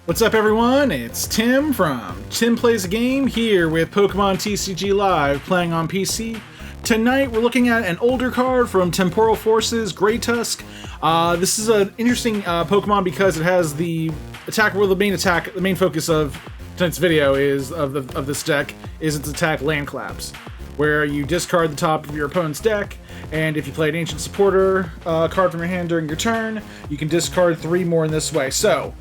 What's up everyone, it's Tim from TimPlaysAGame here with Pokemon TCG Live playing on PC. Tonight we're looking at an older card from Temporal Forces, Great Tusk. This is an interesting Pokemon because it has the attack, well the main focus of tonight's video is of this deck is its attack Land Collapse, where you discard the top of your opponent's deck, and if you play an Ancient Supporter card from your hand during your turn, you can discard 3 more in this way. So,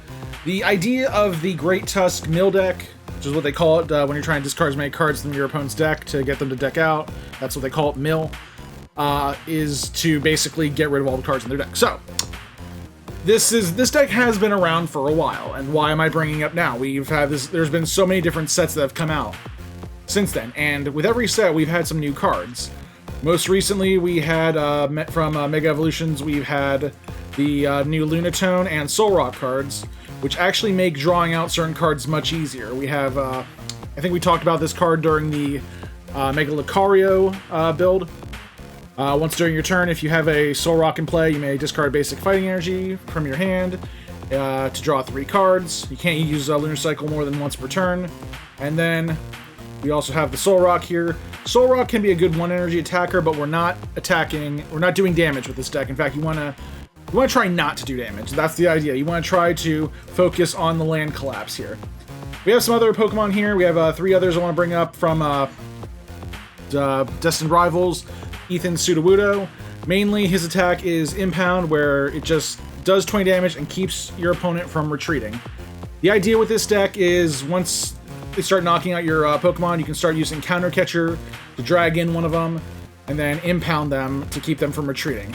the idea of the Great Tusk mill deck, which is what they call it when you're trying to discard as many cards from your opponent's deck to get them to deck out, that's what they call it, mill, is to basically get rid of all the cards in their deck. So, this deck has been around for a while, and why am I bringing it up now? There's been so many different sets that have come out since then, and with every set we've had some new cards. Most recently we had, from Mega Evolutions, we've had the new Lunatone and Solrock cards, which actually make drawing out certain cards much easier. We have, I think we talked about this card during the Mega Lucario build. Once during your turn, if you have a Solrock in play, you may discard Basic Fighting Energy from your hand to draw 3 cards. You can't use Lunar Cycle more than once per turn. And then we also have the Solrock here. Solrock can be a good 1 energy attacker, but we're not doing damage with this deck. In fact, you want to try not to do damage. That's the idea. You want to try to focus on the Land Collapse here. We have some other Pokemon here. We have 3 others I want to bring up from Destined Rivals. Ethan Sudowoodo. Mainly, his attack is Impound, where it just does 20 damage and keeps your opponent from retreating. The idea with this deck is once they start knocking out your Pokemon, you can start using Counter Catcher to drag in one of them, and then Impound them to keep them from retreating.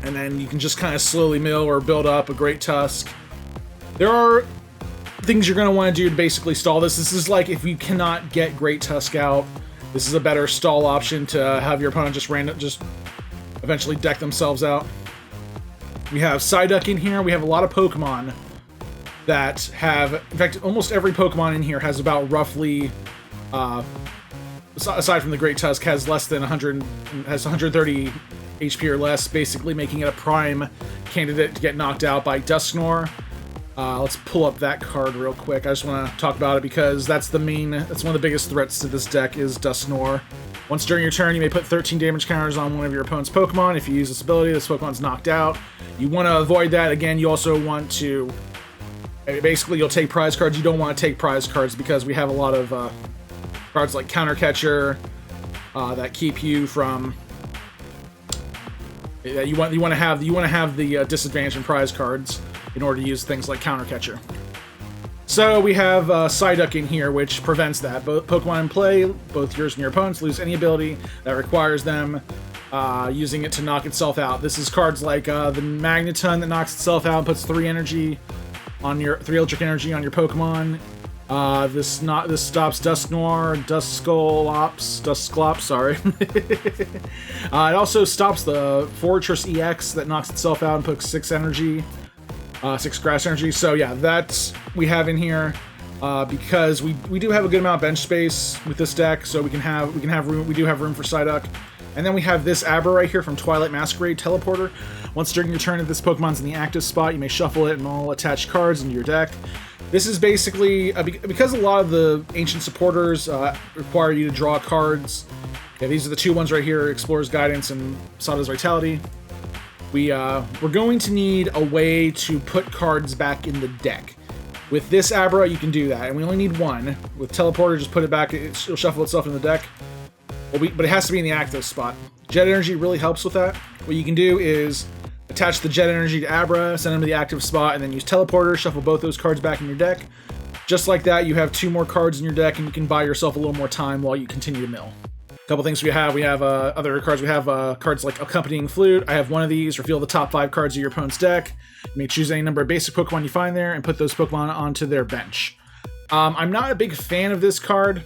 And then you can just kind of slowly mill or build up a Great Tusk. There are things you're going to want to do to basically stall this. This is like if you cannot get Great Tusk out, this is a better stall option to have your opponent just eventually deck themselves out. We have Psyduck in here. We have a lot of Pokemon that have, in fact, almost every Pokemon in here has about roughly, aside from the Great Tusk, has less than 130 HP or less, basically making it a prime candidate to get knocked out by Dusknoir. Let's pull up that card real quick. I just want to talk about it because that's one of the biggest threats to this deck is Dusknoir. Once during your turn, you may put 13 damage counters on one of your opponent's Pokemon. If you use this ability, this Pokemon's knocked out. You want to avoid that. Again, you also want to, basically you'll take prize cards. You don't want to take prize cards because we have a lot of cards like Counter Catcher that keep you from, you want to have the disadvantage in prize cards in order to use things like Counter Catcher. So we have Psyduck in here, which prevents that. Both Pokemon in play, both yours and your opponents, lose any ability that requires them using it to knock itself out. This is cards like the Magneton that knocks itself out and puts 3 electric energy on your Pokemon. This stops Dusknoir, Dusclops, sorry. It also stops the Fortress EX that knocks itself out and puts 6 energy. 6 grass energy. So yeah, that's we have in here because we do have a good amount of bench space with this deck, so we have room. We do have room for Psyduck, and then we have this Abra right here from Twilight Masquerade Teleporter. Once during your turn, if this Pokemon's in the active spot, you may shuffle it and all attached cards into your deck. This is basically because a lot of the Ancient Supporters require you to draw cards. Yeah, these are the 2 ones right here: Explorer's Guidance and Sada's Vitality. We're going to need a way to put cards back in the deck. With this Abra, you can do that, and we only need 1. With Teleporter, just put it back, it'll shuffle itself in the deck. But it has to be in the active spot. Jet Energy really helps with that. What you can do is attach the Jet Energy to Abra, send them to the active spot, and then use Teleporter, shuffle both those cards back in your deck. Just like that, you have 2 more cards in your deck, and you can buy yourself a little more time while you continue to mill. Couple things we have other cards. We have cards like Accompanying Flute. I have one of these. Reveal the top 5 cards of your opponent's deck. You may choose any number of basic Pokemon you find there and put those Pokemon onto their bench. I'm not a big fan of this card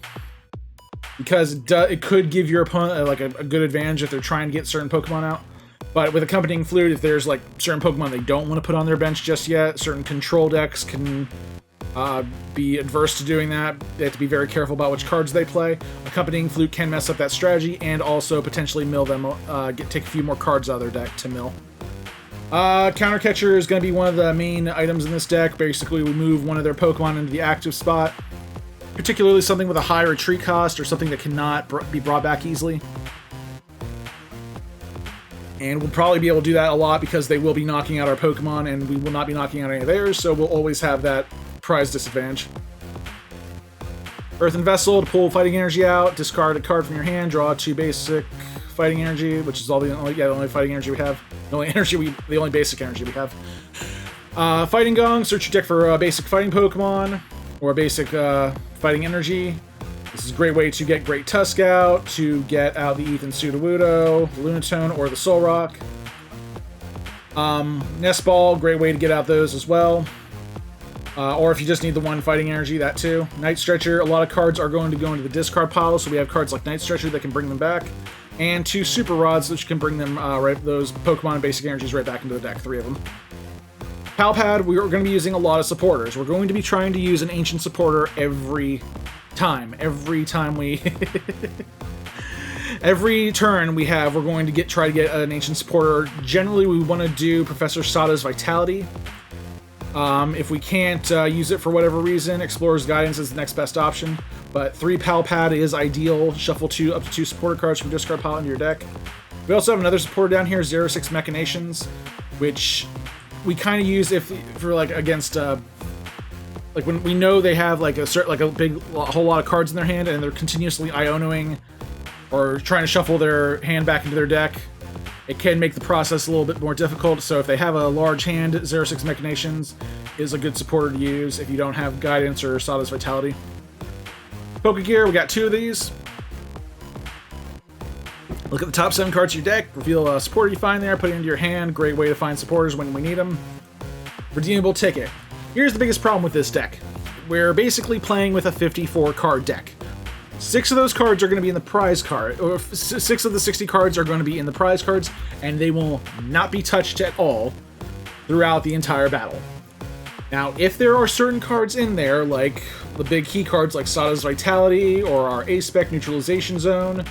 because it could give your opponent like a good advantage if they're trying to get certain Pokemon out. But with Accompanying Flute, if there's like certain Pokemon they don't want to put on their bench just yet, certain control decks can be adverse to doing that. They have to be very careful about which cards they play. Accompanying Flute can mess up that strategy and also potentially mill them, take a few more cards out of their deck to mill. Counter Catcher is going to be one of the main items in this deck. Basically, we move one of their Pokemon into the active spot, particularly something with a high retreat cost or something that cannot be brought back easily. And we'll probably be able to do that a lot because they will be knocking out our Pokemon and we will not be knocking out any of theirs, so we'll always have that prize disadvantage. Earthen Vessel to pull Fighting Energy out, discard a card from your hand, draw 2 basic Fighting Energy, which is the only Fighting Energy we have. The only basic energy we have. Fighting Gong, search your deck for a basic fighting Pokemon or a basic fighting energy. This is a great way to get Great Tusk out, to get out the Earthen Sudowoodo, the Lunatone, or the Solrock. Nest Ball, great way to get out those as well. Or if you just need the one fighting energy, that too. Night Stretcher, a lot of cards are going to go into the discard pile, so we have cards like Night Stretcher that can bring them back. And 2 Super Rods, which can bring them those Pokemon and basic energies right back into the deck, 3 of them. Pal Pad, we're going to be using a lot of supporters. We're going to be trying to use an ancient supporter every time we... Every turn we have, we're going to try to get an ancient supporter. Generally, we want to do Professor Sada's Vitality. If we can't use it for whatever reason, Explorer's Guidance is the next best option. But 3 Pal Pad is ideal. Shuffle up to 2 supporter cards from discard pile into your deck. We also have another supporter down here, Xerosic Machinations, which we kind of use against like when we know they have like a whole lot of cards in their hand and they're continuously Ionoing or trying to shuffle their hand back into their deck. It can make the process a little bit more difficult, so if they have a large hand, Xerosic Machinations is a good supporter to use if you don't have Guidance or Sada's Vitality. Pokégear, we got 2 of these. Look at the top 7 cards of your deck, reveal a supporter you find there, put it into your hand. Great way to find supporters when we need them. Redeemable Ticket. Here's the biggest problem with this deck. We're basically playing with a 54 card deck. 6 of those cards are going to be in the prize card, or 6 of the 60 cards are going to be in the prize cards, and they will not be touched at all throughout the entire battle. Now, if there are certain cards in there, like the big key cards like Sada's Vitality, or our A-Spec Neutralization Zone,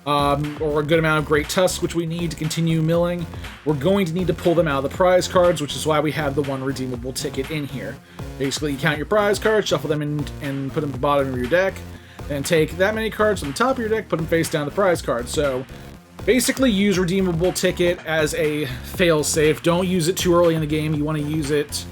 or a good amount of Great Tusk, which we need to continue milling, we're going to need to pull them out of the prize cards, which is why we have the 1 redeemable ticket in here. Basically, you count your prize cards, shuffle them in, and put them at the bottom of your deck, then take that many cards from the top of your deck, put them face down the prize card. So basically use Redeemable Ticket as a fail-safe. Don't use it too early in the game. You want to use it...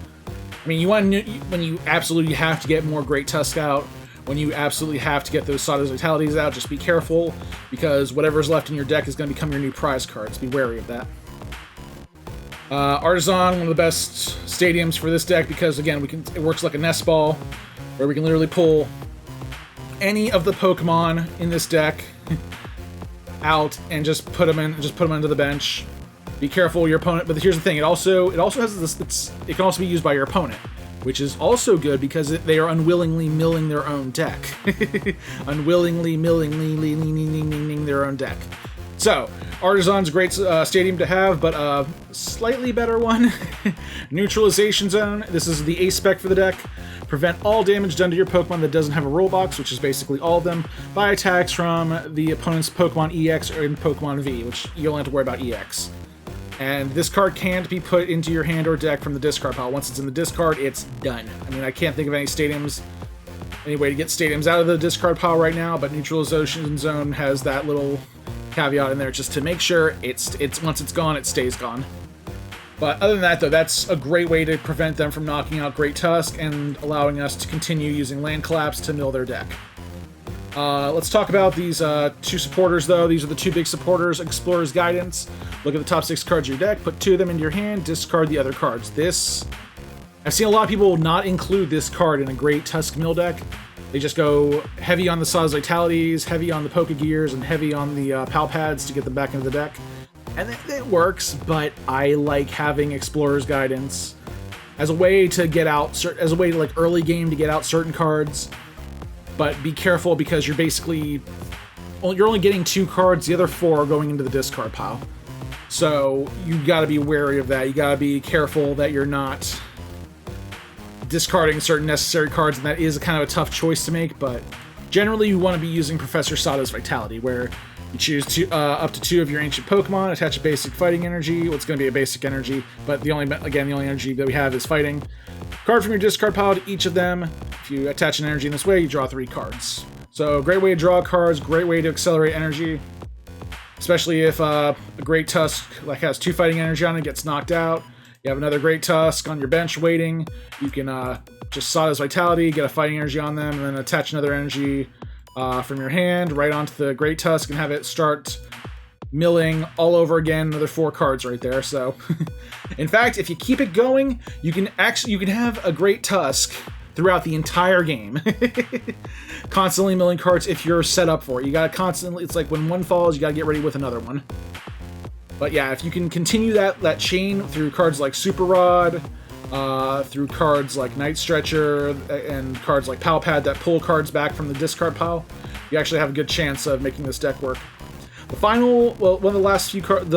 I mean, when you absolutely have to get more Great Tusk out, when you absolutely have to get those Sada's Vitalities out, just be careful, because whatever's left in your deck is going to become your new prize cards. Be wary of that. Artazon, one of the best stadiums for this deck, because again, it works like a Nest Ball, where we can literally pull any of the Pokemon in this deck out and just put them into the bench. Be careful your opponent, but here's the thing, it also has this, it can also be used by your opponent, which is also good because they are unwillingly milling their own deck. Unwillingly milling their own deck. So, Artazon's a great stadium to have, but a slightly better one. Neutralization Zone. This is the A-Spec for the deck. Prevent all damage done to your Pokemon that doesn't have a roll box, which is basically all of them, by attacks from the opponent's Pokemon EX or in Pokemon V, which you don't have to worry about EX. And this card can't be put into your hand or deck from the discard pile. Once it's in the discard, it's done. I mean, I can't think of any way to get stadiums out of the discard pile right now, but Neutralization Zone has that little caveat in there just to make sure it's once it's gone, it stays gone. But other than that, though, that's a great way to prevent them from knocking out Great Tusk and allowing us to continue using Land Collapse to mill their deck. Let's talk about these 2 supporters, though. These are the 2 big supporters. Explorer's Guidance. Look at the top 6 cards of your deck, put 2 of them into your hand, discard the other cards. I've seen a lot of people not include this card in a Great Tusk mill deck. They just go heavy on the Sada's Vitalities, heavy on the Pokégears, and heavy on the Pal Pads to get them back into the deck. And it works, but I like having Explorer's Guidance as a way to get out, as a way to like early game to get out certain cards. But be careful because you're only getting 2 cards, the other 4 are going into the discard pile. So you gotta be wary of that. You gotta be careful that you're not discarding certain necessary cards, and that is kind of a tough choice to make, but generally you want to be using Professor Sada's Vitality, where You choose up to 2 of your ancient Pokemon, attach a basic fighting energy. What's going to be a basic energy, but the only energy that we have is fighting. Card from your discard pile to each of them. If you attach an energy in this way, you draw 3 cards. So great way to draw cards, great way to accelerate energy. Especially if a Great Tusk like has 2 fighting energy on it, gets knocked out. You have another Great Tusk on your bench waiting. You can just Sada's Vitality, get a fighting energy on them, and then attach another energy from your hand right onto the Great Tusk and have it start milling all over again. Another 4 cards right there. So, in fact, if you keep it going, you can have a Great Tusk throughout the entire game, constantly milling cards if you're set up for it. You gotta constantly. It's like when one falls, you gotta get ready with another one. But yeah, if you can continue that chain through cards like Super Rod, through cards like Night Stretcher, and cards like Pal Pad that pull cards back from the discard pile, you actually have a good chance of making this deck work. The final, well, one of the last few cards,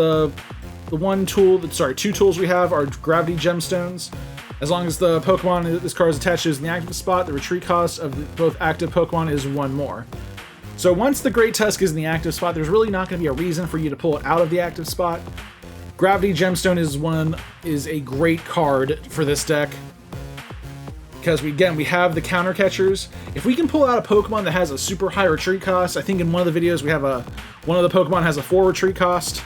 two tools we have are Gravity Gemstones. As long as the Pokemon this card is attached to is in the active spot, the retreat cost of both active Pokemon is 1 more. So once the Great Tusk is in the active spot, there's really not going to be a reason for you to pull it out of the active spot. Gravity Gemstone is a great card for this deck, because we have the counter catchers. If we can pull out a Pokemon that has a super high retreat cost, I think in one of the videos we have one of the Pokemon has a 4 retreat cost,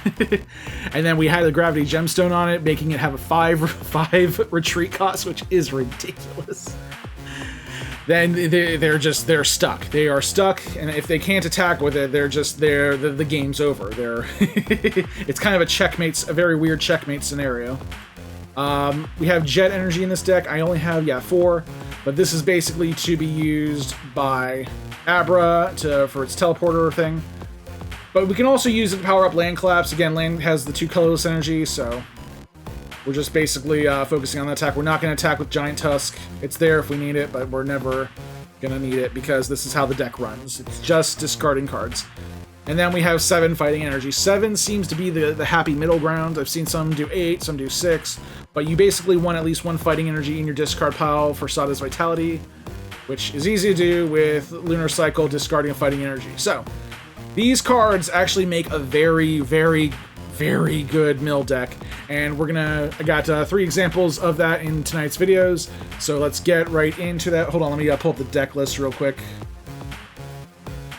and then we had the Gravity Gemstone on it, making it have a 5 retreat cost, which is ridiculous. Then they're stuck. They are stuck, and if they can't attack with it, the game's over. It's kind of a very weird checkmate scenario. We have Jet Energy in this deck. I only have 4, but this is basically to be used by Abra for its teleporter thing. But we can also use it to power up Land Collapse. Again, Land has the 2 colorless energy, so we're just basically focusing on the attack. We're not going to attack with Giant Tusk. It's there if we need it, but we're never going to need it because this is how the deck runs. It's just discarding cards. And then we have 7 fighting energy. 7 seems to be the happy middle ground. I've seen some do 8, some do 6, but you basically want at least 1 fighting energy in your discard pile for Sada's Vitality, which is easy to do with Lunar Cycle discarding a fighting energy. So these cards actually make a very, very, very good mill deck, and I got 3 examples of that in tonight's videos, so let's get right into that. Hold on, let me pull up the deck list real quick.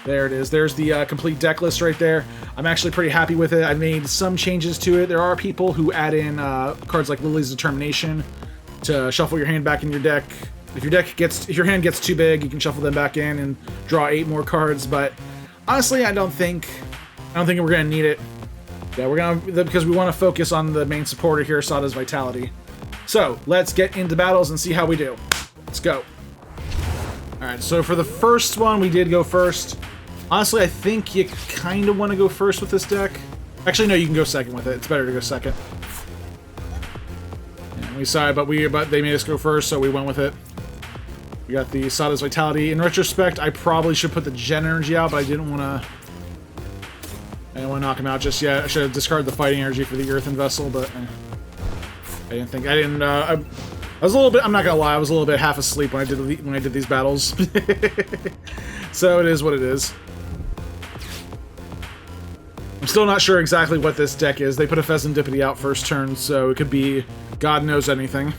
There it is. There's the complete deck list right there. I'm actually pretty happy with it. I've made some changes to it. There are people who add in cards like Lily's Determination to shuffle your hand back in your deck. If your hand gets too big, you can shuffle them back in and draw 8 more cards, but honestly, I don't think we're gonna need it. Yeah, because we want to focus on the main supporter here, Sada's Vitality. So let's get into battles and see how we do. Let's go. All right, so for the first one, we did go first. Honestly, I think you kind of want to go first with this deck. Actually, no, you can go second with it. It's better to go second. And we decided, but they made us go first, so we went with it. We got the Sada's Vitality. In retrospect, I probably should put the Gen Energy out, but I didn't want to knock him out just yet. I should have discarded the Fighting Energy for the Earthen Vessel, but I was a little bit, I'm not gonna lie, I was a little bit half asleep when I did these battles. So it is what it is. I'm still not sure exactly what this deck is. They put a Pheasantipity out first turn, so it could be God knows anything.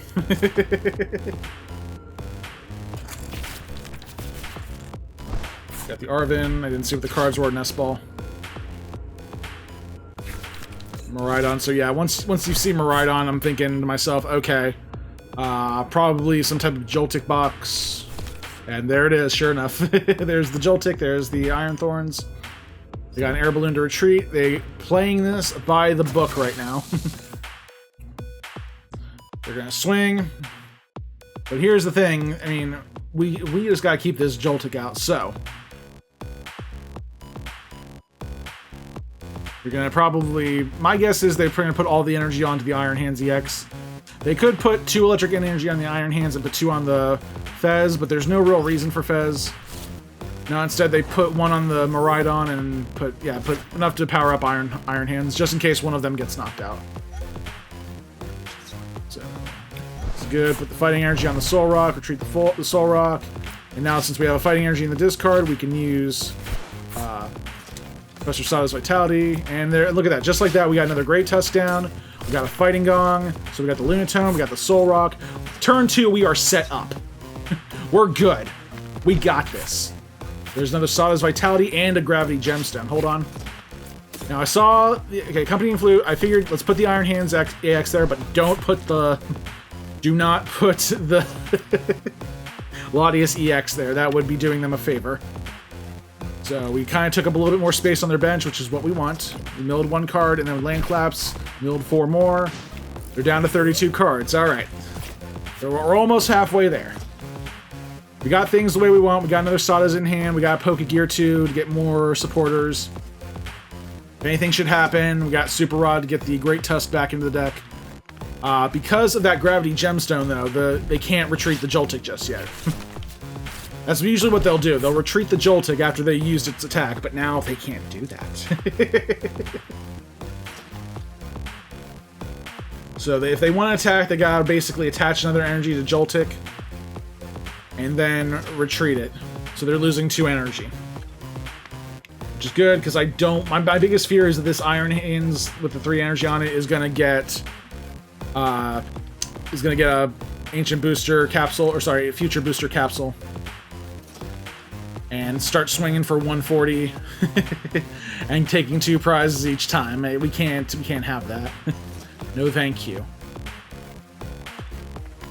Got the Arvin. I didn't see what the cards were. Nest Ball. Miraidon. So yeah, once you see Miraidon, I'm thinking to myself, okay, probably some type of Joltik box. And there it is, sure enough. There's the Joltik, there's the Iron Thorns. They got an Air Balloon to retreat. They playing this by the book right now. They're gonna swing. But here's the thing, I mean, we just gotta keep this Joltik out, so. You're gonna probably, my guess is they're gonna put all the energy onto the Iron Hands EX. They could put 2 electric energy on the Iron Hands and put 2 on the Fez, but there's no real reason for Fez. No, instead they put 1 on the Miraidon and put enough to power up Iron Hands, just in case one of them gets knocked out. So, it's good. Put the Fighting Energy on the Solrock, retreat the Solrock, and now since we have a Fighting Energy in the discard, we can use Professor Sada's Vitality, and there, look at that. Just like that, we got another Great Tusk down. We got a Fighting Gong, so we got the Lunatone, we got the Solrock. Turn 2, we are set up. We're good. We got this. There's another Sada's Vitality and a Gravity Gemstone. Hold on. Now I saw, okay, Accompanying Flute. I figured let's put the Iron Hands AX there, but don't put the, do not put the Latias EX there. That would be doing them a favor. So we kind of took up a little bit more space on their bench, which is what we want. We milled 1 card, and then Land Collapse, milled 4 more. They're down to 32 cards. All right. So we're almost halfway there. We got things the way we want. We got another Sadas in hand. We got Pokégear 2 to get more supporters. If anything should happen, we got Super Rod to get the Great Tusk back into the deck. Because of that Gravity Gemstone, though, they can't retreat the Joltik just yet. That's usually what they'll do. They'll retreat the Joltik after they used its attack, but now they can't do that. So if they want to attack, they gotta basically attach another energy to Joltik and then retreat it. So they're losing 2 energy. Which is good, because I don't... My biggest fear is that this Iron Hands with the 3 energy on it is gonna get... a Ancient Booster Capsule, or sorry, Future Booster Capsule. And start swinging for 140 and taking 2 prizes each time. We can't have that. No thank you.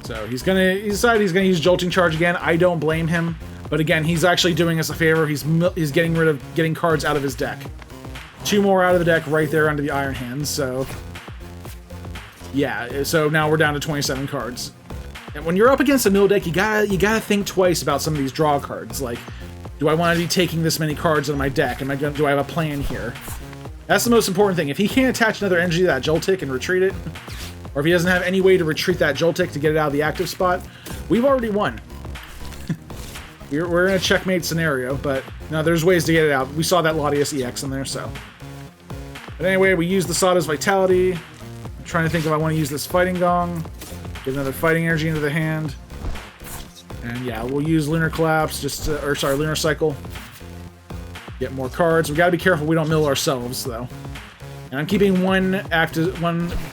So he decided he's gonna use Jolting Charge again. I don't blame him. But again, he's actually doing us a favor. He's getting rid of cards out of his deck. 2 more out of the deck right there under the Iron Hands, so... Yeah, so now we're down to 27 cards. And when you're up against a mill deck, you gotta think twice about some of these draw cards. Like, do I want to be taking this many cards out of my deck? Do I have a plan here? That's the most important thing. If he can't attach another energy to that Joltik and retreat it, or if he doesn't have any way to retreat that Joltik to get it out of the active spot, we've already won. We're in a checkmate scenario, but no, there's ways to get it out. We saw that Latias EX in there, so. But anyway, we used the Sada's Vitality. I'm trying to think if I want to use this Fighting Gong. Get another Fighting Energy into the hand. And yeah, we'll use Lunar Collapse, Lunar Cycle. Get more cards. We gotta be careful we don't mill ourselves, though. And I'm keeping one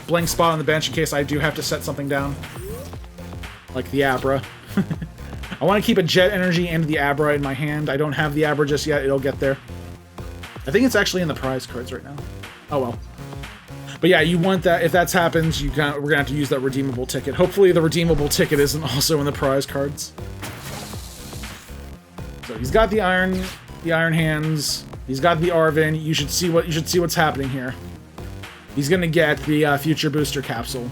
blank spot on the bench in case I do have to set something down. Like the Abra. I want to keep a Jet Energy and the Abra in my hand. I don't have the Abra just yet. It'll get there. I think it's actually in the prize cards right now. Oh well. But yeah, you want that. If that happens, we're gonna have to use that redeemable ticket. Hopefully, the redeemable ticket isn't also in the prize cards. So he's got the Iron Hands. He's got the Arven. You should see what's happening here. He's gonna get the Future Booster Capsule.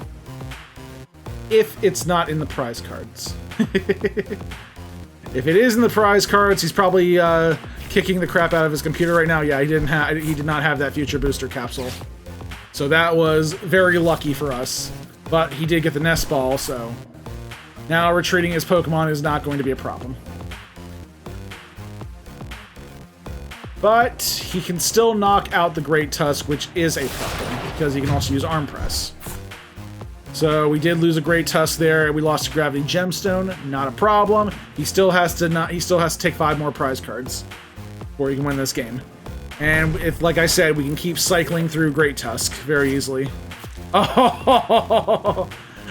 If it's not in the prize cards. If it is in the prize cards, he's probably kicking the crap out of his computer right now. Yeah, he did not have that Future Booster Capsule. So that was very lucky for us. But he did get the Nest Ball, so now retreating his Pokemon is not going to be a problem. But he can still knock out the Great Tusk, which is a problem, because he can also use Arm Press. So we did lose a Great Tusk there. We lost a Gravity Gemstone. Not a problem. He still has to take 5 more prize cards before he can win this game. And if, like I said, we can keep cycling through Great Tusk very easily. Oh,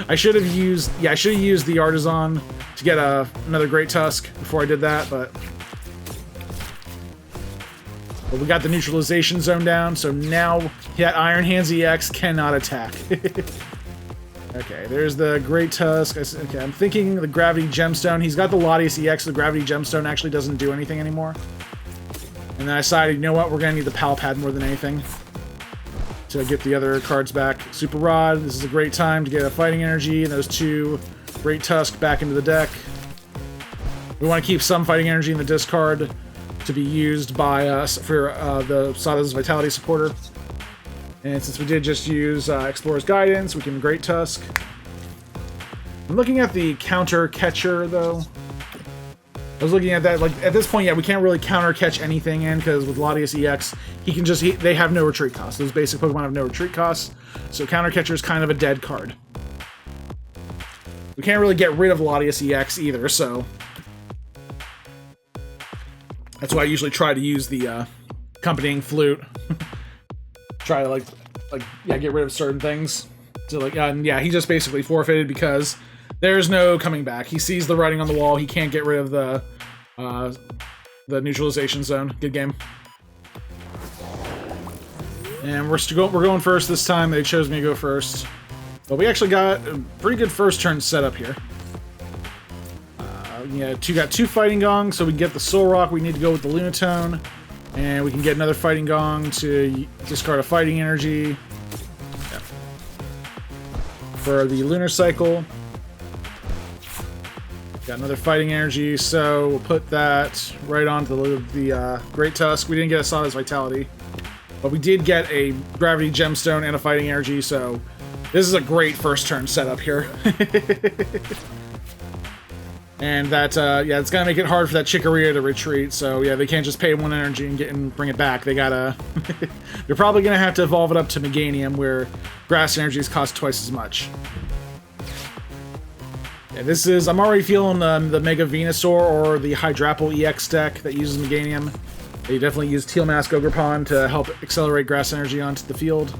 I should have used the Artazon to get another Great Tusk before I did that, but we got the Neutralization Zone down, so now that Iron Hands EX cannot attack. Okay, there's the Great Tusk. Okay, I'm thinking the Gravity Gemstone. He's got the Latias EX, so the Gravity Gemstone actually doesn't do anything anymore. And then I decided, you know what, we're going to need the Pal Pad more than anything to get the other cards back. Super Rod, this is a great time to get a Fighting Energy and those 2 Great Tusk back into the deck. We want to keep some Fighting Energy in the discard to be used by us for the Sada's Vitality supporter. And since we did just use Explorer's Guidance, we can Great Tusk. I'm looking at the counter catcher, though. I was looking at that, like, at this point, yeah, we can't really counter catch anything in, because with Latias EX, they have no retreat costs. Those basic Pokemon have no retreat costs, so counter catcher is kind of a dead card. We can't really get rid of Latias EX either, so that's why I usually try to use the Accompanying Flute. Try to yeah, get rid of certain things. So and yeah, he just basically forfeited because there's no coming back. He sees the writing on the wall. He can't get rid of the neutralization zone. Good game. And we're going first this time. They chose me to go first. But we actually got a pretty good first turn setup here. Yeah, got two Fighting Gong, so we can get the Solrock. We need to go with the Lunatone. And we can get another Fighting Gong to discard a Fighting Energy. Yeah. For the Lunar Cycle. Got another Fighting Energy, so we'll put that right onto the Great Tusk. We didn't get a Sada's Vitality. But we did get a Gravity Gemstone and a Fighting Energy, so this is a great first turn setup here. And that, yeah, it's gonna make it hard for that Chikorita to retreat, so yeah, they can't just pay 1 energy and bring it back. They gotta... They're probably gonna have to evolve it up to Meganium, where Grass Energies cost twice as much. Yeah, this is... I'm already feeling the Mega Venusaur or the Hydrapple EX deck that uses Meganium. They definitely use Teal Mask Ogerpon to help accelerate Grass Energy onto the field.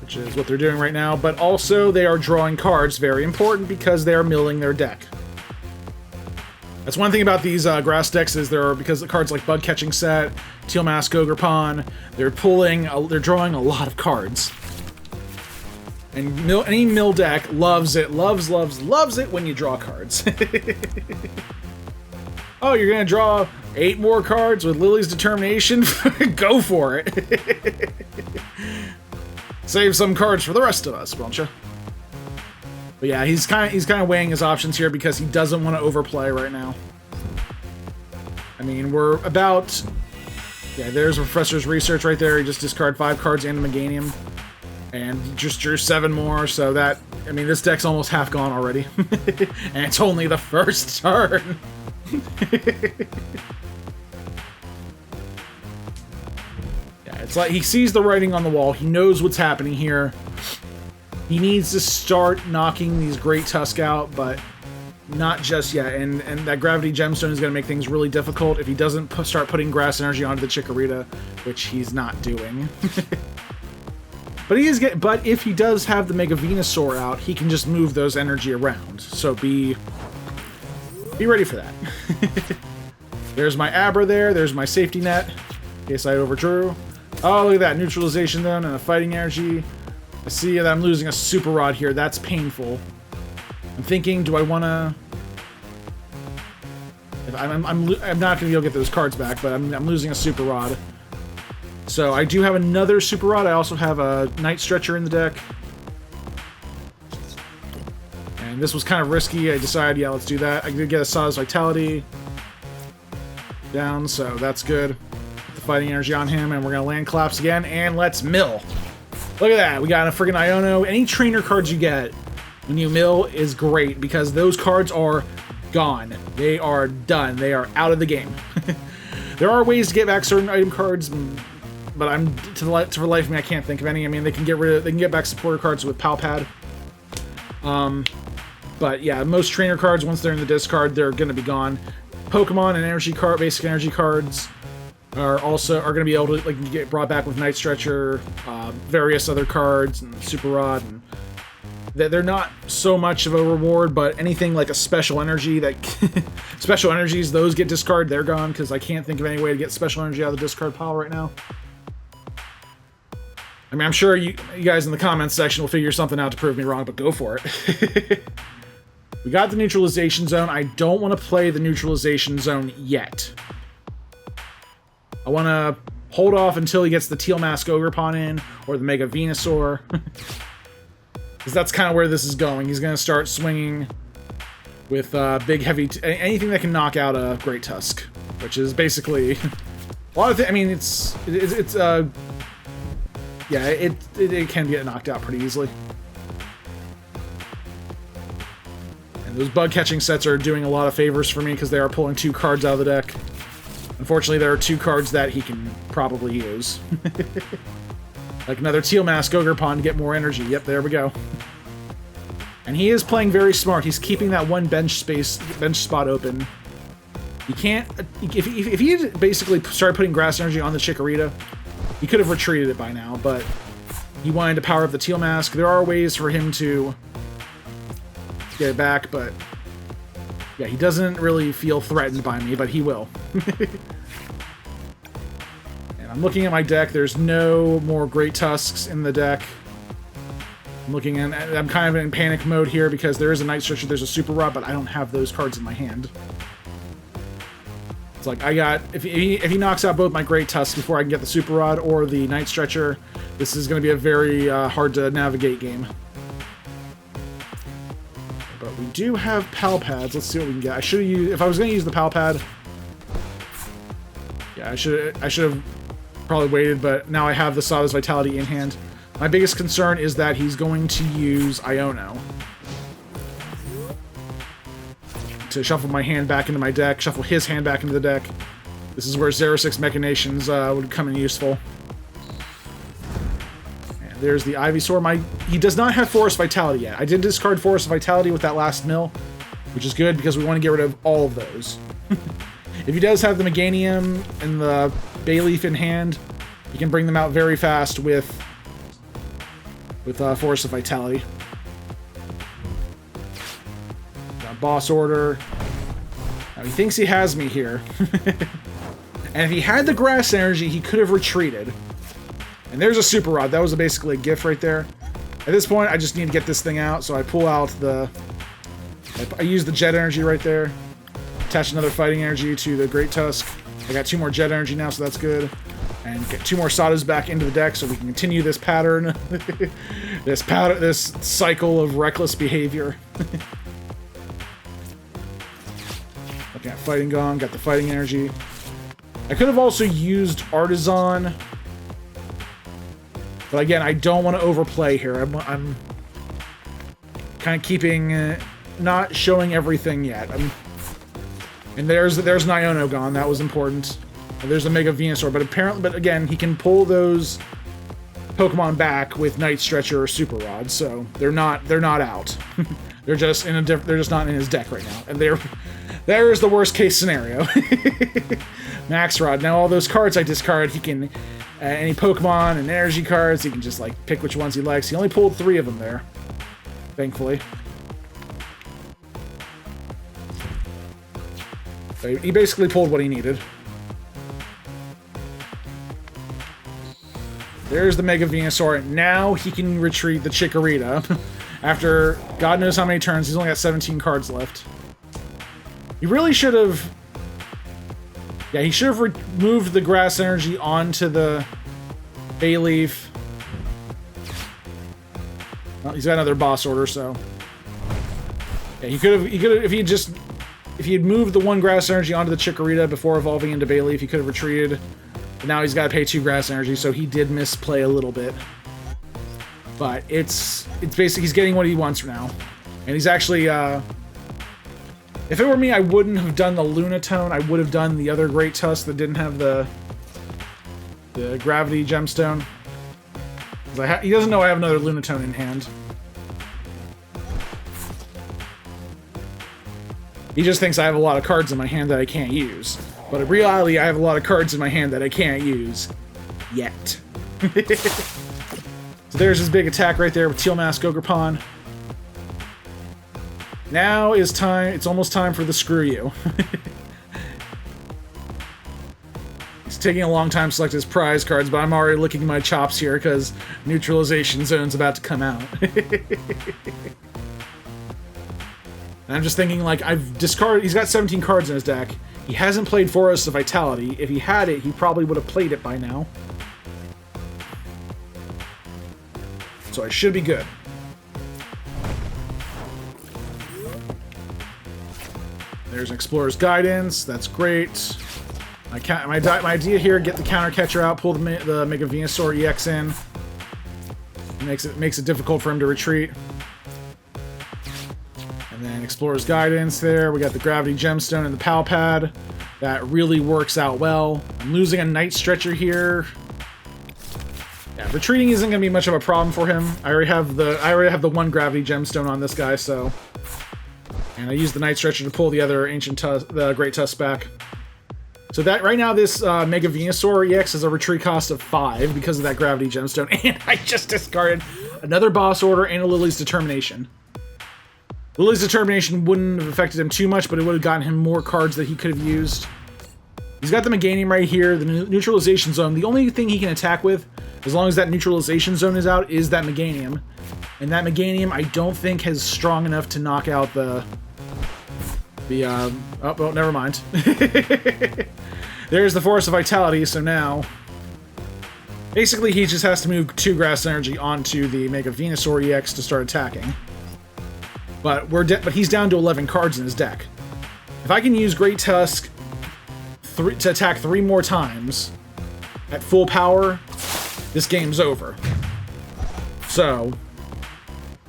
Which is what they're doing right now, but also they are drawing cards, very important, because they are milling their deck. That's one thing about these grass decks is because the cards like Bug Catching Set, Teal Mask Ogerpon, they're drawing a lot of cards. And any mill deck loves it, loves it when you draw cards. Oh, you're gonna draw 8 more cards with Lily's Determination? Go for it. Save some cards for the rest of us, won't you? But yeah, he's kind of weighing his options here because he doesn't want to overplay right now. I mean, we're about... Yeah, there's Professor's Research right there. He just discarded 5 cards and a Meganium. And just drew 7 more, so that... I mean, this deck's almost half gone already. And it's only the first turn. Yeah, it's like he sees the writing on the wall. He knows what's happening here. He needs to start knocking these Great Tusk out, but not just yet. And that Gravity Gemstone is going to make things really difficult if he doesn't start putting Grass Energy onto the Chikorita, which he's not doing. But but if he does have the Mega Venusaur out, he can just move those energy around. So be ready for that. There's my Abra there. There's my safety net in case I overdrew. Oh, look at that. Neutralization Zone and a Fighting Energy. I see that I'm losing a Super Rod here. That's painful. I'm thinking, do I want to... I'm not going to be able to get those cards back, but I'm losing a Super Rod. So I do have another Super Rod. I also have a Night Stretcher in the deck. And this was kind of risky. I decided, yeah, let's do that. I did get a Sada's Vitality down, so that's good. Put the Fighting Energy on him, and we're going to land Collapse again, and let's mill. Look at that. We got a friggin' Iono. Any trainer cards you get when you mill is great, because those cards are gone. They are done. They are out of the game. There are ways to get back certain item cards, but for life of me, I can't think of any. I mean, they can get back supporter cards with Pal Pad. But yeah, most trainer cards, once they're in the discard, they're going to be gone. Pokemon and basic energy cards are going to be able to get brought back with Night Stretcher, various other cards, and Super Rod, and they're not so much of a reward, but anything like a special energy special energies, those get discarded, they're gone, because I can't think of any way to get special energy out of the discard pile right now. I mean, I'm sure you guys in the comments section will figure something out to prove me wrong, but go for it. We got the Neutralization Zone. I don't want to play the Neutralization Zone yet. I want to hold off until he gets the Teal Mask Ogerpon in, or the Mega Venusaur. Because that's kind of where this is going. He's going to start swinging with big, heavy... anything that can knock out a Great Tusk. Which is basically... a lot of things... I mean, yeah, it can get knocked out pretty easily. And those Bug Catching Sets are doing a lot of favors for me because they are pulling 2 cards out of the deck. Unfortunately, there are 2 cards that he can probably use. Like another Teal Mask Ogerpon to get more energy. Yep, there we go. And he is playing very smart. He's keeping that one bench spot open He can't... If he had basically started putting Grass Energy on the Chikorita, he could have retreated it by now, but he wanted to power up the Teal Mask. There are ways for him to get it back, but yeah, he doesn't really feel threatened by me, but he will. And I'm looking at my deck. There's no more Great Tusks in the deck. I'm kind of in panic mode here because there is a Night Stretcher, there's a Super Rod, but I don't have those cards in my hand. It's like, if he knocks out both my Great Tusks before I can get the Super Rod or the Night Stretcher, this is going to be a very hard to navigate game. But we do have Pal Pads. Let's see what we can get. I should have used, if I was going to use the Pal Pad, yeah, I should have probably waited, but now I have the Sada's Vitality in hand. My biggest concern is that he's going to use Iono to shuffle my hand back into my deck, shuffle his hand back into the deck. This is where Xerosic's Machinations would come in useful. And there's the Ivysaur. He does not have Forest Vitality yet. I did discard Forest Vitality with that last mill, which is good because we want to get rid of all of those. If he does have the Meganium and the Bayleaf in hand, he can bring them out very fast with Force of Vitality. Got Boss Order. Now he thinks he has me here. And if he had the Grass Energy, he could have retreated. And there's a Super Rod. That was basically a gift right there. At this point, I just need to get this thing out, so I pull out the... I use the Jet Energy right there. Attach another Fighting Energy to the Great Tusk. I got 2 more Jet Energy now, so that's good. And get 2 more Sadas back into the deck so we can continue this pattern. this cycle of reckless behavior. Looking at Fighting Gong, got the Fighting Energy. I could have also used Artazon. But again, I don't want to overplay here. I'm kind of keeping... not showing everything yet. And there's an Iono gone. That was important. And there's a Mega Venusaur, but again, he can pull those Pokemon back with Night Stretcher or Super Rod, so they're not out. They're just they're just not in his deck right now, and there is the worst case scenario. Max Rod. Now all those cards I discarded, he can any Pokemon and energy cards, he can just like pick which ones he likes. He only pulled 3 of them there, thankfully. So he basically pulled what he needed. There's the Mega Venusaur. Now he can retreat the Chikorita. After God knows how many turns, he's only got 17 cards left. He really should have... Yeah, he should have removed the Grass Energy onto the Bayleaf. Well, he's got another Boss Order, so... Yeah, he could have, if he had moved the 1 Grass Energy onto the Chikorita before evolving into Bayleaf, he could have retreated. But now he's got to pay 2 Grass Energy, so he did misplay a little bit. But it's basically, he's getting what he wants now. And he's actually, if it were me, I wouldn't have done the Lunatone. I would have done the other Great Tusk that didn't have the Gravity Gemstone. He doesn't know I have another Lunatone in hand. He just thinks I have a lot of cards in my hand that I can't use. But in reality, I have a lot of cards in my hand that I can't use. Yet. So there's his big attack right there with Teal Mask Ogerpon. Now is time, it's almost time for the screw you. He's taking a long time to select his prize cards, but I'm already licking my chops here because Neutralization Zone's about to come out. And I'm just thinking, like, I've discarded... He's got 17 cards in his deck. He hasn't played Forest of Vitality. If he had it, he probably would have played it by now. So I should be good. There's an Explorer's Guidance. That's great. My idea here, get the Counter Catcher out, pull the Mega Venusaur EX in. Makes it difficult for him to retreat. And then Explorer's Guidance there. We got the Gravity Gemstone and the Pal Pad. That really works out well. I'm losing a Night Stretcher here. Yeah, retreating isn't going to be much of a problem for him. I already have the 1 Gravity Gemstone on this guy, so And I used the Night Stretcher to pull the other the Great Tusk back. So that right now this Mega Venusaur EX has a retreat cost of 5 because of that Gravity Gemstone, and I just discarded another boss order and a Lily's Determination. Lily's Determination wouldn't have affected him too much, but it would have gotten him more cards that he could have used. He's got the Meganium right here, the Neutralization Zone. The only thing he can attack with, as long as that Neutralization Zone is out, is that Meganium. And that Meganium I don't think is strong enough to knock out oh, well, never mind. There's the Force of Vitality, so now... Basically, he just has to move 2 Grass Energy onto the Mega Venusaur EX to start attacking. But he's down to 11 cards in his deck. If I can use Great Tusk to attack 3 more times at full power, this game's over. So,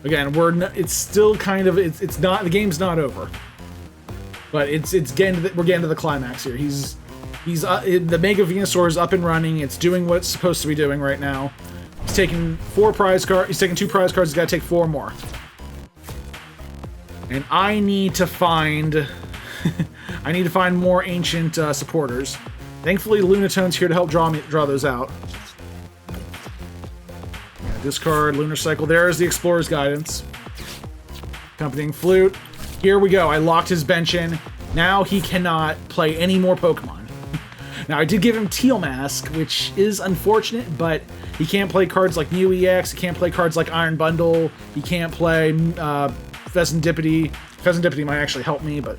again, it's still kind of it's not the game's not over, but we're getting to the climax here. The Mega Venusaur is up and running. It's doing what it's supposed to be doing right now. He's taking 4 prize cards. He's taking 2 prize cards. He's got to take 4 more. And I need to find more ancient supporters. Thankfully, Lunatone's here to help draw those out. Yeah, discard Lunar Cycle. There's the Explorer's Guidance. Accompanying Flute. Here we go. I locked his bench in. Now he cannot play any more Pokemon. Now I did give him Teal Mask, which is unfortunate, but he can't play cards like Mew EX. He can't play cards like Iron Bundle. He can't play Pheasantipity. Pheasantipity might actually help me, but...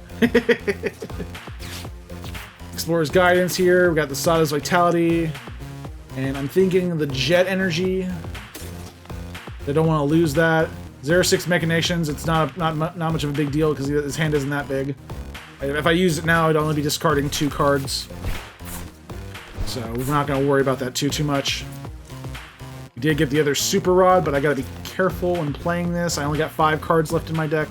Explorer's Guidance here. We got the Sada's Vitality. And I'm thinking the Jet Energy. I don't want to lose that. Xerosic Machinations. It's not much of a big deal because his hand isn't that big. If I use it now, I'd only be discarding 2 cards. So we're not going to worry about that too much. We did get the other Super Rod, but I got to be careful when playing this. I only got 5 cards left in my deck.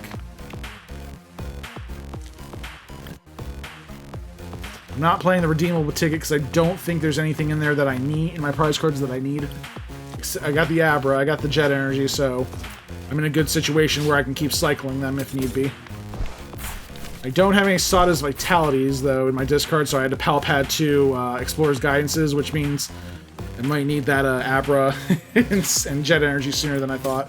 I'm not playing the Redeemable Ticket because I don't think there's anything in there that I need, in my prize cards that I need. I got the Abra, I got the Jet Energy, so I'm in a good situation where I can keep cycling them if need be. I don't have any Sada's Vitalities, though, in my discard, so I had to Pal Pad 2 Explorer's Guidances, which means I might need that Abra and Jet Energy sooner than I thought.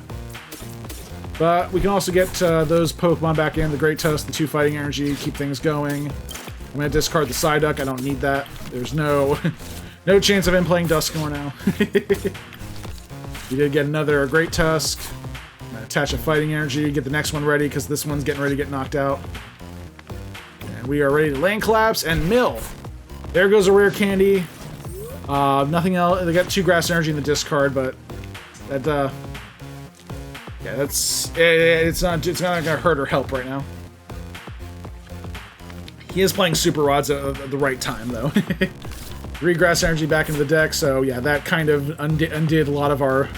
But we can also get those Pokemon back in, the Great Tusk, the 2 Fighting Energy, keep things going. I'm going to discard the Psyduck, I don't need that. There's no chance of him playing Dusknoir now. We did get another Great Tusk. I'm going to attach a Fighting Energy, get the next one ready, because this one's getting ready to get knocked out. And we are ready to Land Collapse and Mill. There goes a rare candy. Nothing else. They got 2 Grass Energy in the discard, but that yeah, it's not gonna hurt or help right now. He is playing Super Rods at the right time, though. 3 Grass Energy back into the deck, so yeah, that kind of undid a lot of our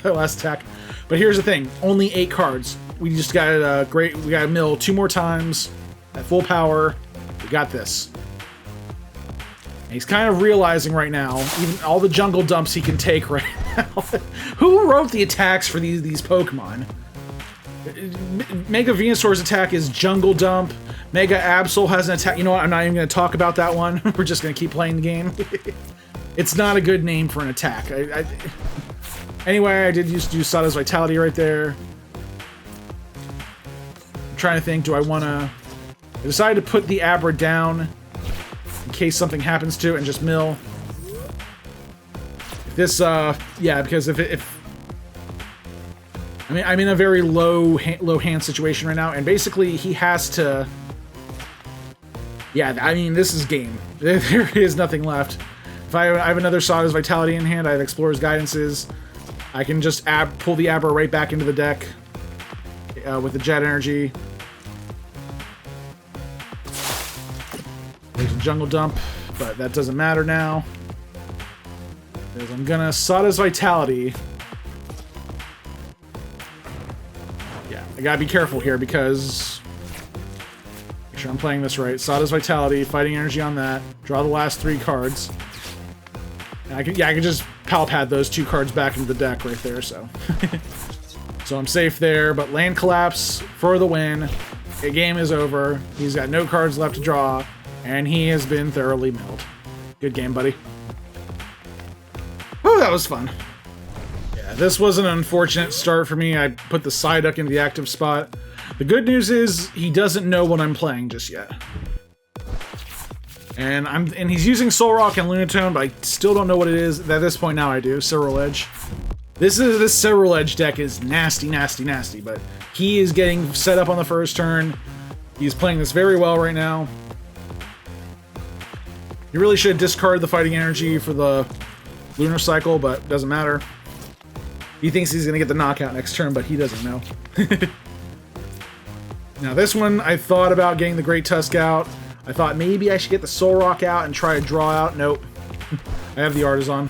last attack. But here's the thing: only 8 cards. We just got we got to mill 2 more times at full power. We got this. And he's kind of realizing right now, even all the jungle dumps he can take right now. Who wrote the attacks for these Pokemon? Mega Venusaur's attack is Jungle Dump. Mega Absol has an attack. You know what? I'm not even going to talk about that one. We're just going to keep playing the game. It's not a good name for an attack. Anyway, I did used to do Sada's Vitality right there. I'm trying to think, do I want to... I decided to put the Abra down in case something happens to it and just mill. If this, yeah, because if I mean, I'm in a very low hand situation right now, and basically he has to... Yeah, I mean, this is game. There is nothing left. If I have another Sada's Vitality in hand, I have Explorer's Guidances. I can just pull the Abra right back into the deck with the Jet Energy. There's a Jungle Dump, but that doesn't matter now. Because I'm gonna Sada's Vitality. Yeah, I gotta be careful here because... Make sure I'm playing this right. Sada's Vitality, Fighting Energy on that. Draw the last 3 cards. And I can just Pal Pad those 2 cards back into the deck right there, so... So I'm safe there, but Land Collapse for the win. The game is over. He's got no cards left to draw, and he has been thoroughly milled. Good game, buddy. Oh, that was fun. Yeah, this was an unfortunate start for me. I put the Psyduck into the active spot. The good news is he doesn't know what I'm playing just yet. And he's using Solrock and Lunatone, but I still don't know what it is. At this point now I do. Several Edge. This Several Edge deck is nasty, nasty, nasty, but he is getting set up on the first turn. He's playing this very well right now. You really should discard the Fighting Energy for the Lunar Cycle, but doesn't matter. He thinks he's going to get the knockout next turn, but he doesn't know. Now this one, I thought about getting the Great Tusk out. I thought maybe I should get the Solrock out and try to draw out. Nope. I have the Artazon.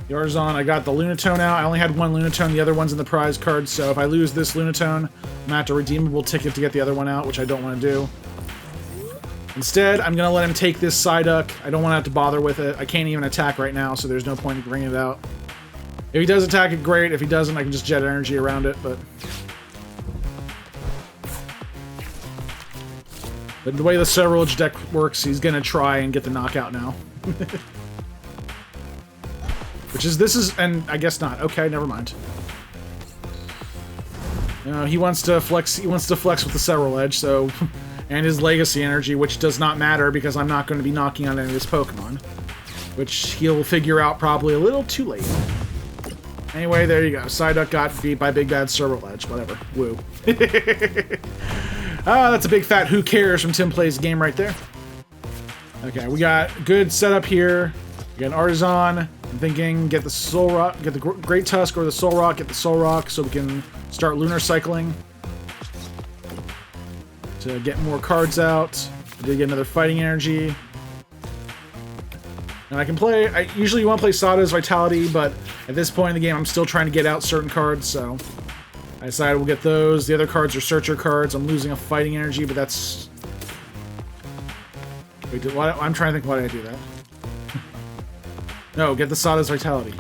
The Artazon, I got the Lunatone out. I only had one Lunatone, the other one's in the prize card, so if I lose this Lunatone, I'm gonna have to redeemable ticket to get the other one out, which I don't want to do. Instead, I'm gonna let him take this Psyduck. I don't want to have to bother with it. I can't even attack right now, so there's no point in bringing it out. If he does attack it, great. If he doesn't, I can just jet energy around it, but the way the Several Edge deck works, he's gonna try and get the knockout now. And I guess not. Okay, never mind. He wants to flex. He wants to flex with the Several Edge, so, and his Legacy Energy, which does not matter because I'm not going to be knocking on any of his Pokemon, which he'll figure out probably a little too late. Anyway, there you go. Psyduck got beat by Big Bad Several Edge. Whatever. Woo. That's a big fat who cares from TimPlaysAGame right there. Okay, we got good setup here. We got an Artazon. I'm thinking get the Solrock, get the Great Tusk or the Solrock, get the Solrock so we can start Lunar Cycling to get more cards out. I did get another Fighting Energy. And I can play, usually you want to play Sada's Vitality, but at this point in the game I'm still trying to get out certain cards, so I decided we'll get those. The other cards are Searcher cards. I'm losing a Fighting Energy, but that's... Wait, I'm trying to think why did I do that. No, get the Sada's Vitality.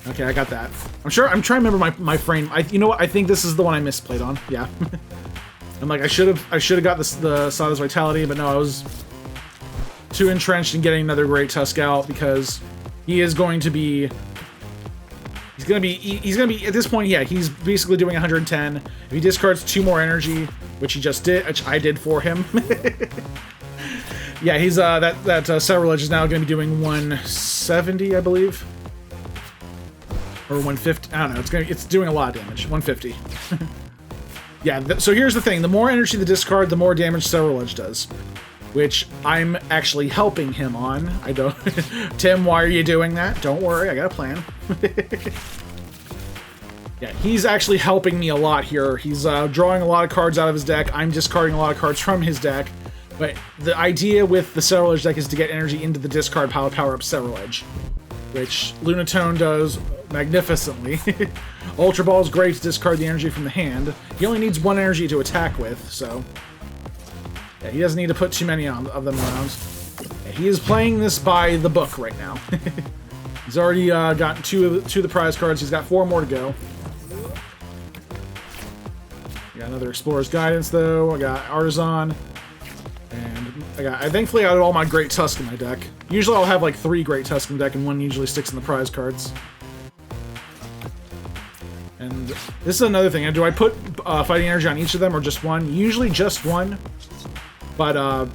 Okay, I got that. I'm trying to remember my frame. You know what? I think this is the one I misplayed on. Yeah. I'm like, I should have got the Sada's Vitality, but no, I was too entrenched in getting another Great Tusk out because he is going to be... He's gonna be at this point, yeah, he's basically doing 110. If he discards 2 more energy, which he just did, which I did for him. Yeah, he's that Several Edge is now gonna be doing 170, I believe. Or 150. I don't know, it's doing a lot of damage. 150. Yeah, so here's the thing, the more energy the discard, the more damage Several Edge does. Which I'm actually helping him on. I don't... Tim, why are you doing that? Don't worry, I got a plan. Yeah, he's actually helping me a lot here. He's drawing a lot of cards out of his deck. I'm discarding a lot of cards from his deck. But the idea with the Several Edge deck is to get energy into the discard pile to power up Several Edge. Which Lunatone does magnificently. Ultra Ball is great to discard the energy from the hand. He only needs 1 energy to attack with, so... Yeah, he doesn't need to put too many of them around. Yeah, he is playing this by the book right now. He's already gotten two of the prize cards. He's got 4 more to go. I got another Explorer's Guidance, though. I got Artazon. And I thankfully I had all my Great Tusk in my deck. Usually I'll have like 3 Great Tusk in the deck, and 1 usually sticks in the prize cards. And this is another thing. Do I put Fighting Energy on each of them, or just 1? Usually just 1. But,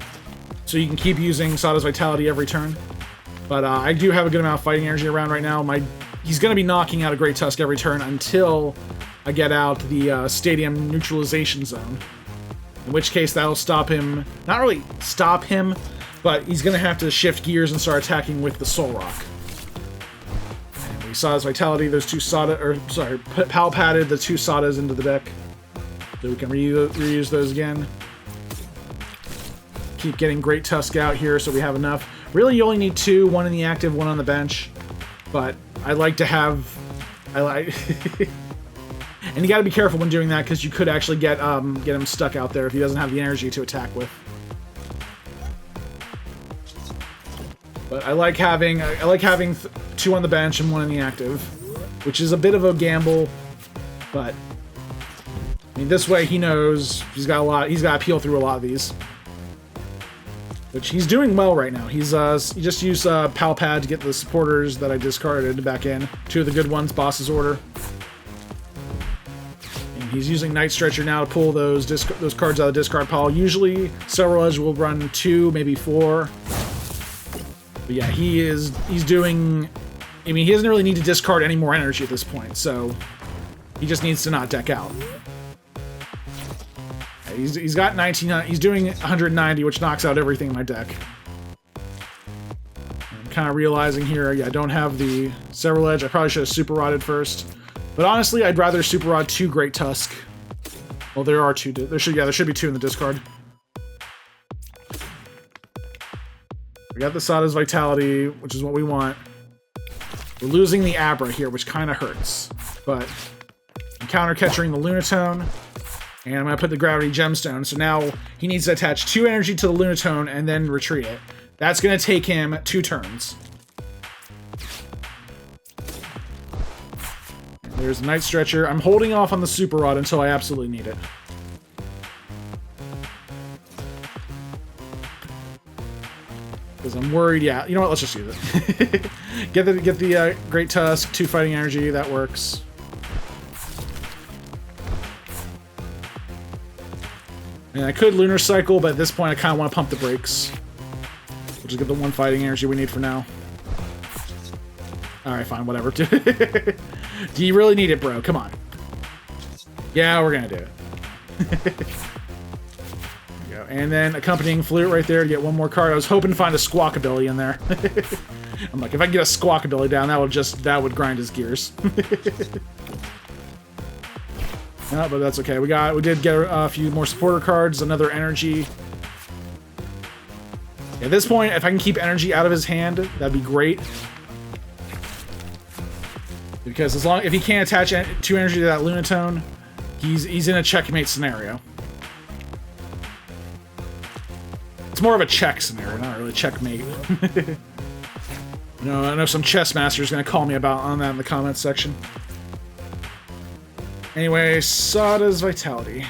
so you can keep using Sada's Vitality every turn. But I do have a good amount of Fighting Energy around right now. He's going to be knocking out a Great Tusk every turn until I get out the Stadium Neutralization Zone. In which case that'll stop him, not really stop him, but he's going to have to shift gears and start attacking with the Solrock. And we saw his Vitality, those 2 Pal Padded the 2 Sadas into the deck. So we can reuse those again. Keep getting Great Tusk out here so we have enough. Really, you only need 2, 1 in the active, 1 on the bench. But I like to have... And you gotta be careful when doing that, because you could actually get him stuck out there if he doesn't have the energy to attack with. But I like having 2 on the bench and 1 in the active. which is a bit of a gamble, but I mean, this way he knows he's got to peel through a lot of these. Which he's doing well right now. He just used Pal Pad to get the supporters that I discarded back in. 2 of the good ones, Boss's Order. And he's using Night Stretcher now to pull those cards out of the discard pile. Usually, Solrock will run 2, maybe 4. But yeah, he's doing... I mean, he doesn't really need to discard any more energy at this point, so he just needs to not deck out. He's got 19. He's doing 190, which knocks out everything in my deck. I'm kind of realizing here, yeah, I don't have the Solrock. I probably should have Super Rodded first, but honestly, I'd rather Super Rod 2 Great Tusk. Well, there are 2. There should be 2 in the discard. We got the Sada's Vitality, which is what we want. We're losing the Abra here, which kind of hurts, but I'm counter-catching the Lunatone. And I'm going to put the Gravity Gemstone, so now he needs to attach 2 energy to the Lunatone and then retreat it. That's going to take him 2 turns. And there's the Night Stretcher. I'm holding off on the Super Rod until I absolutely need it. Because I'm worried, yeah, you know what, let's just use it. get the Great Tusk, 2 Fighting Energy, that works. And I could Lunar Cycle, but at this point I kind of want to pump the brakes. We'll just get the 1 Fighting Energy we need for now. Alright, fine, whatever. Do you really need it, bro? Come on. Yeah, we're gonna do it. There we go. And then Accompanying Flute right there to get 1 more card. I was hoping to find a Squawkabilly in there. I'm like, if I can get a Squawkabilly down, that would grind his gears. No, but that's okay. We did get a few more supporter cards, another energy. At this point, if I can keep energy out of his hand, that'd be great. Because if he can't attach 2 energy to that Lunatone, he's in a checkmate scenario. It's more of a check scenario, not really checkmate. No, I know some chess master is going to call me on that in the comments section. Anyway, Sada's Vitality.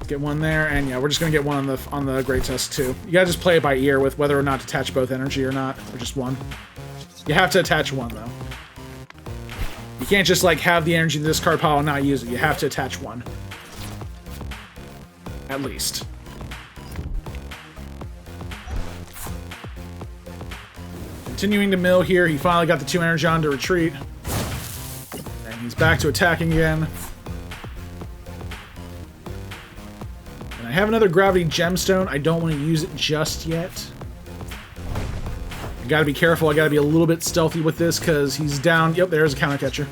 Get 1 there, and yeah, we're just gonna get 1 on the Great Tusk too. You gotta just play it by ear with whether or not to attach both energy or not, or just 1. You have to attach 1 though. You can't just like have the energy in this card pile and not use it. You have to attach 1. At least. Continuing to mill here, he finally got the 2 energy on to retreat. And he's back to attacking again. I have another Gravity Gemstone. I don't want to use it just yet. I gotta be careful. I gotta be a little bit stealthy with this because he's down. Yep, there's a counter catcher.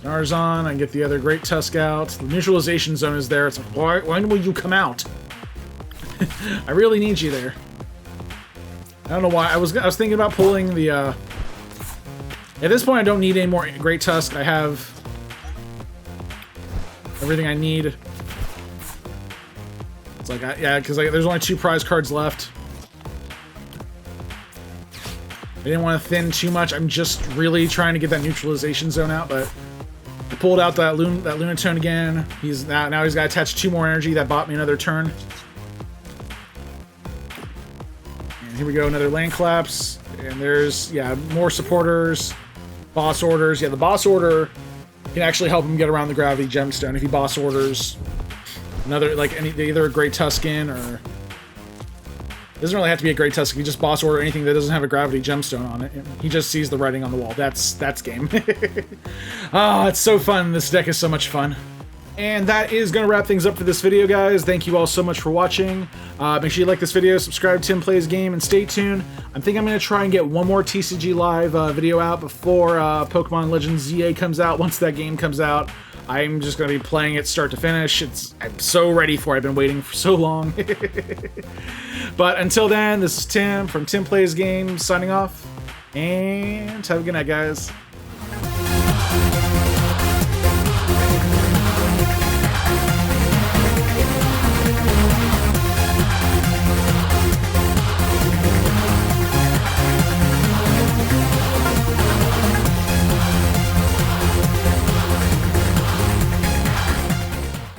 Artazon. I can get the other Great Tusk out. The Neutralization Zone is there. It's like, why will you come out? I really need you there. I don't know why. I was thinking about pulling the... At this point, I don't need any more Great Tusk. I have everything I need. Like, yeah, because there's only 2 prize cards left. I didn't want to thin too much. I'm just really trying to get that Neutralization Zone out, but I pulled out that Lunatone again. Now he's got to attach 2 more energy. That bought me another turn. And here we go, another Land Collapse. And there's, yeah, more supporters. Boss orders. Yeah, the boss order can actually help him get around the Gravity Gemstone if he boss orders another, like, either a Great Tuscan or... It doesn't really have to be a Great Tusk. If you just boss order anything that doesn't have a Gravity Gemstone on it, he just sees the writing on the wall. That's game. Oh, it's so fun. This deck is so much fun. And that is going to wrap things up for this video, guys. Thank you all so much for watching. Make sure you like this video, subscribe to TimPlaysAGame, and stay tuned. I think I'm going to try and get one more TCG Live video out before Pokemon Legends ZA comes out. Once that game comes out, I'm just going to be playing it start to finish. I'm so ready for it. I've been waiting for so long. But until then, this is Tim from TimPlaysAGame signing off. And have a good night, guys.